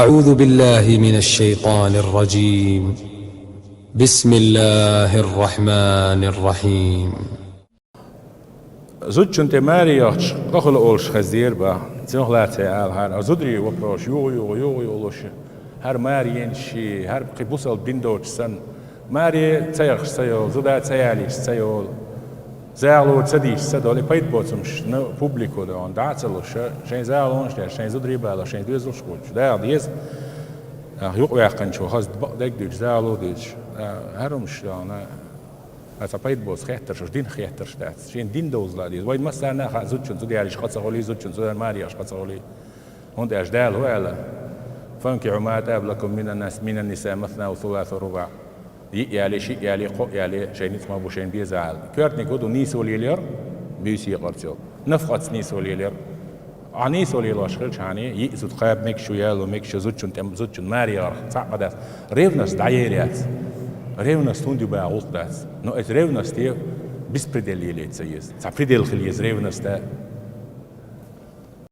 أعوذ بالله من الشيطان الرجيم. بسم الله الرحمن الرحيم. Zutjunte Mariach, Kachel Olsch Hazirba, Zinohlate Alhar, Azudri Waprosh, Yo, Olosh, Har Marian Shi, Har Kibusal Bindoch San, Marie Tayach Sayo, Zudat Sayalish Sayo, Zalo Tzadish Sadoli Pait Botsums, no Publico, on Datzelus, Shen Zalonch, Shen Zudribal, Shen Duzulsch, there, yes, Jukwerkancho has Degdich, Zalo Dich, Harumshan. از پایت باز خیتر شد دین خیتر شد شین دین دوزلادی وای مثلا نه زودشون زودی علیش قصه قولی زودشون زود ماریاش قصه قولی هند اجدال هو الا فانكحوا ما تاب لكم من النساء مثنى وثلاث ورباع يالي شيء يالي قو يالي شيء نسمع بوشين بيزعل كرتني كودو نيس وليلر بيسي قرتيو نفقت نيس وليلر عنيس وليلر شغل شاني يزود قاب ميك شو يالو ميك شو زودشون ماريار صعب ده ريفنس دعيريات Revnost hundi bij altijd. Nou, het revnost hier, bispredel je leed, zei je. Het is predel gelezen, revnost.